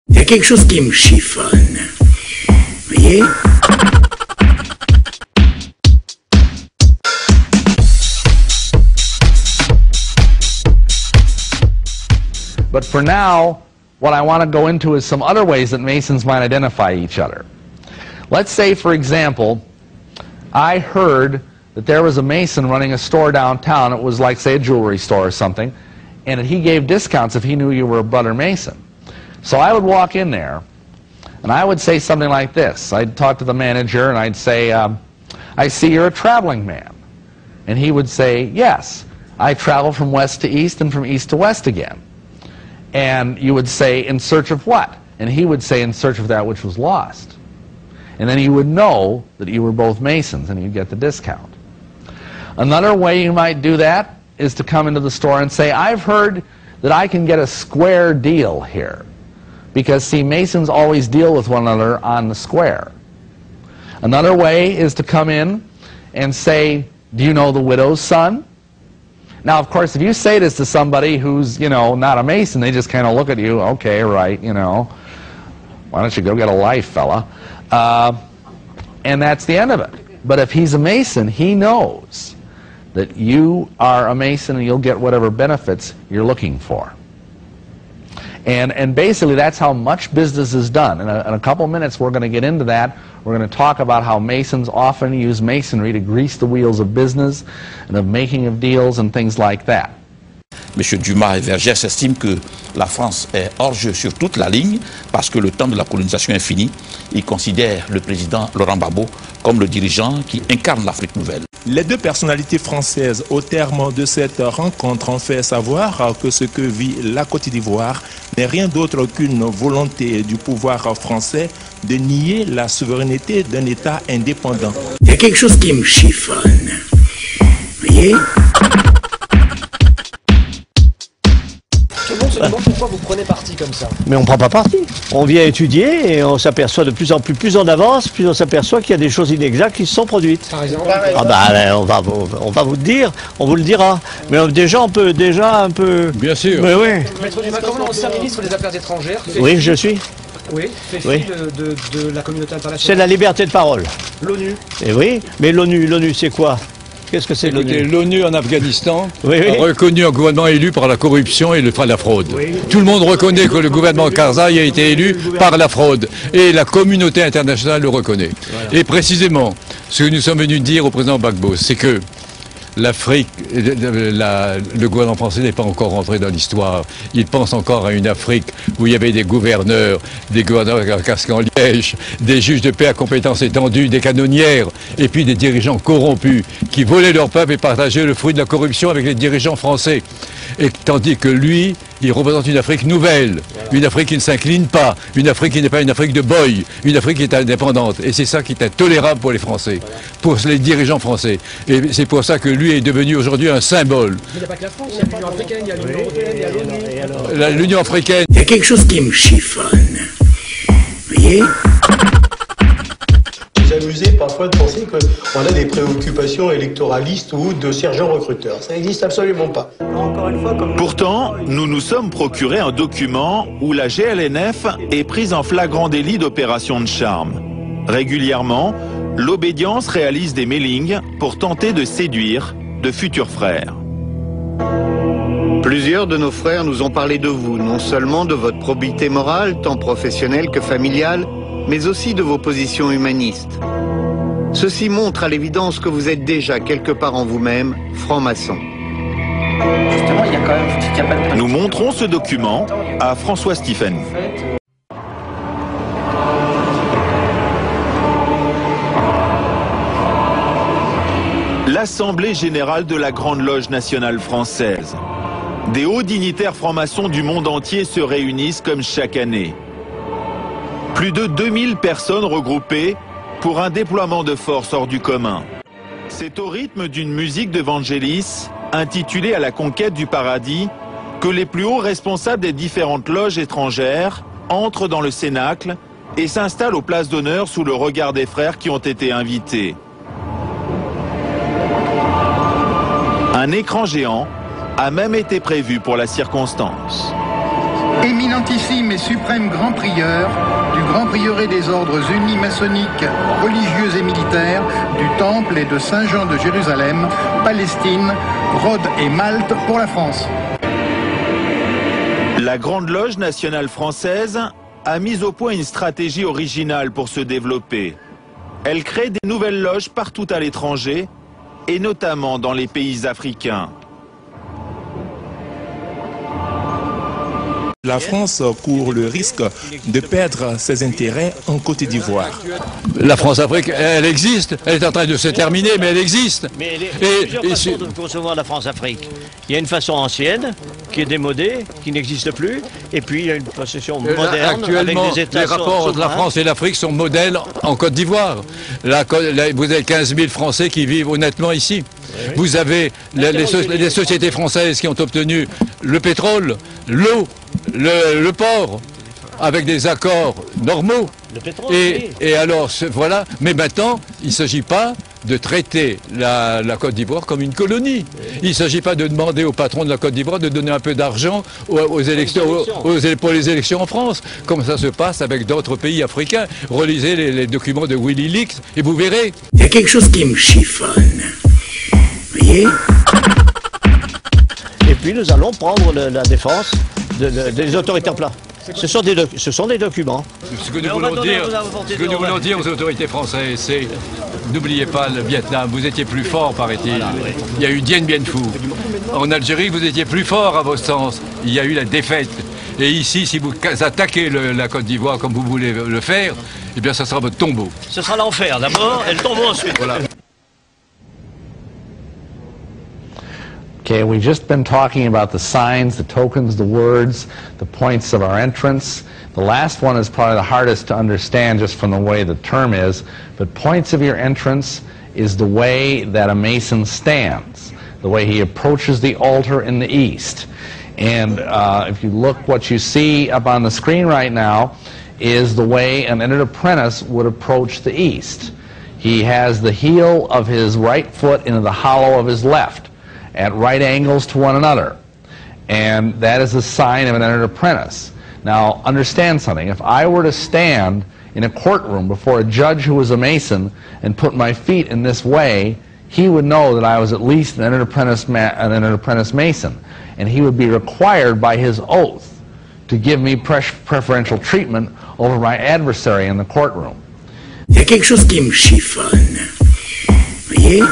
Il y a quelque chose qui me chiffonne. Vous voyez? But for now, what I want to go into is some other ways that Masons might identify each other. Let's say, for example, I heard that there was a Mason running a store downtown. It was like, say, a jewelry store or something, and he gave discounts if he knew you were a brother Mason. So I would walk in there, and I would say something like this. I'd talk to the manager, and I'd say, I see you're a traveling man. And he would say, yes, I travel from west to east and from east to west again. And you would say, in search of what? And he would say, in search of that which was lost. And then you would know that you were both Masons, and you'd get the discount. Another way you might do that is to come into the store and say, I've heard that I can get a square deal here. Because, see, Masons always deal with one another on the square. Another way is to come in and say, do you know the widow's son? Now, of course, if you say this to somebody who's, you know, not a Mason, they just kind of look at you, okay, right, you know, why don't you go get a life, fella? And that's the end of it. But if he's a Mason, he knows that you are a Mason and you'll get whatever benefits you're looking for. And basically, that's how much business is done. In a couple minutes, we're going to get into that. We're going to talk about how Masons often use Masonry to grease the wheels of business and of making of deals and things like that. M. Dumas et Vergès estiment que la France est hors jeu sur toute la ligne parce que le temps de la colonisation est fini. Ils considèrent le président Laurent Gbagbo comme le dirigeant qui incarne l'Afrique nouvelle. Les deux personnalités françaises, au terme de cette rencontre, ont fait savoir que ce que vit la Côte d'Ivoire n'est rien d'autre qu'une volonté du pouvoir français de nier la souveraineté d'un État indépendant. Il y a quelque chose qui me chiffonne. Vous voyez? Je me demande pourquoi vous prenez parti comme ça. Mais on ne prend pas parti. On vient étudier et on s'aperçoit de plus en plus, plus on avance, plus on s'aperçoit qu'il y a des choses inexactes qui se sont produites. Par exemple, Ah bah, on va vous le dire, on vous le dira. Mais déjà, on peut déjà un peu... Bien sûr. Mais oui. Maître Dumas, comme ancien ministre des Affaires étrangères, Oui, je suis. oui, fait Oui. fi de la communauté C'est internationale. la liberté de parole. L'ONU. Et oui, mais l'ONU, c'est quoi? Qu'est-ce que c'est Écoutez, l'ONU? l'ONU en Afghanistan Oui, oui. a reconnu un gouvernement élu par la corruption et la fraude. Oui. Tout le monde reconnaît que le gouvernement Karzai a été élu par la fraude. Et la communauté internationale le reconnaît. Voilà. Et précisément, ce que nous sommes venus dire au président Gbagbo, c'est que l'Afrique, le gouvernement français n'est pas encore rentré dans l'histoire. Il pense encore à une Afrique où il y avait des gouverneurs à casque en liège, des juges de paix à compétences étendues, des canonnières, et puis des dirigeants corrompus qui volaient leur peuple et partageaient le fruit de la corruption avec les dirigeants français. Et tandis que lui, il représente une Afrique nouvelle, une Afrique qui ne s'incline pas, une Afrique qui n'est pas une Afrique de boy, une Afrique qui est indépendante. Et c'est ça qui est intolérable pour les Français, pour les dirigeants français. Et c'est pour ça que lui est devenu aujourd'hui un symbole. Il n'y a pas que la France, il y a l'Union africaine, il y a l'Union européenne, il y a l'ONU. L'Union africaine. Il y a quelque chose qui me chiffonne. Vous voyez? Vous amusez parfois de penser qu'on a des préoccupations électoralistes ou de sergents recruteurs. Ça n'existe absolument pas. Encore une fois, pourtant, nous nous sommes procuré un document où la GLNF est prise en flagrant délit d'opération de charme. Régulièrement, l'obédience réalise des mailings pour tenter de séduire de futurs frères. Plusieurs de nos frères nous ont parlé de vous, non seulement de votre probité morale, tant professionnelle que familiale, mais aussi de vos positions humanistes. Ceci montre à l'évidence que vous êtes déjà quelque part en vous-même franc-maçon. Justement, il y a quand même... Nous montrons ce document à François Stephen. L'Assemblée générale de la Grande Loge nationale française. Des hauts dignitaires francs-maçons du monde entier se réunissent comme chaque année. Plus de 2000 personnes regroupées pour un déploiement de force hors du commun. C'est au rythme d'une musique de Vangelis, intitulée à la conquête du paradis, que les plus hauts responsables des différentes loges étrangères entrent dans le cénacle et s'installent aux places d'honneur sous le regard des frères qui ont été invités. Un écran géant a même été prévu pour la circonstance. Éminentissime et suprême grand prieur du Grand Prieuré des ordres unis maçonniques, religieux et militaires du Temple et de Saint-Jean de Jérusalem, Palestine, Rhodes et Malte pour la France. La Grande Loge nationale française a mis au point une stratégie originale pour se développer. Elle crée des nouvelles loges partout à l'étranger, et notamment dans les pays africains. La France court le risque de perdre ses intérêts en Côte d'Ivoire. La France-Afrique, elle existe, elle est en train de se terminer, mais elle existe. Mais il y a plusieurs façons de concevoir la France-Afrique. Il y a une façon ancienne, qui est démodée, qui n'existe plus, et puis il y a une possession moderne. Actuellement, avec des États les rapports entre la France et l'Afrique sont modèles en Côte d'Ivoire. Vous avez 15 000 Français qui vivent honnêtement ici. Oui. Vous avez les sociétés françaises qui ont obtenu le pétrole, l'eau, le port, avec des accords normaux. Le pétrole, et alors, voilà. Mais maintenant, il ne s'agit pas de traiter la Côte d'Ivoire comme une colonie. Il ne s'agit pas de demander au patron de la Côte d'Ivoire de donner un peu d'argent pour les élections en France, comme ça se passe avec d'autres pays africains. Relisez les documents de WikiLeaks et vous verrez. Il y a quelque chose qui me chiffonne. Vous voyez? Et puis nous allons prendre la défense des autorités en place. Ce sont des documents. Ce que nous voulons dire aux autorités françaises, c'est n'oubliez pas le Vietnam, vous étiez plus fort, paraît-il. Voilà, oui. Il y a eu Dien Bien Phu. En Algérie, vous étiez plus fort à votre sens. Il y a eu la défaite. Et ici, si vous attaquez la Côte d'Ivoire comme vous voulez le faire, eh bien, ça sera votre tombeau. Ce sera l'enfer d'abord et le tombeau ensuite. Voilà. Okay, we've just been talking about the signs, the tokens, the words, the points of our entrance. The last one is probably the hardest to understand just from the way the term is, but points of your entrance is the way that a Mason stands, the way he approaches the altar in the east. And if you look, what you see up on the screen right now is the way an entered apprentice would approach the east. He has the heel of his right foot into the hollow of his left, at right angles to one another, and that is a sign of an entered apprentice. Now understand something, if I were to stand in a courtroom before a judge who was a Mason and put my feet in this way, he would know that I was at least an entered apprentice Mason, and he would be required by his oath to give me preferential treatment over my adversary in the courtroom. Il y a quelque chose qui me chiffonne. Vous voyez?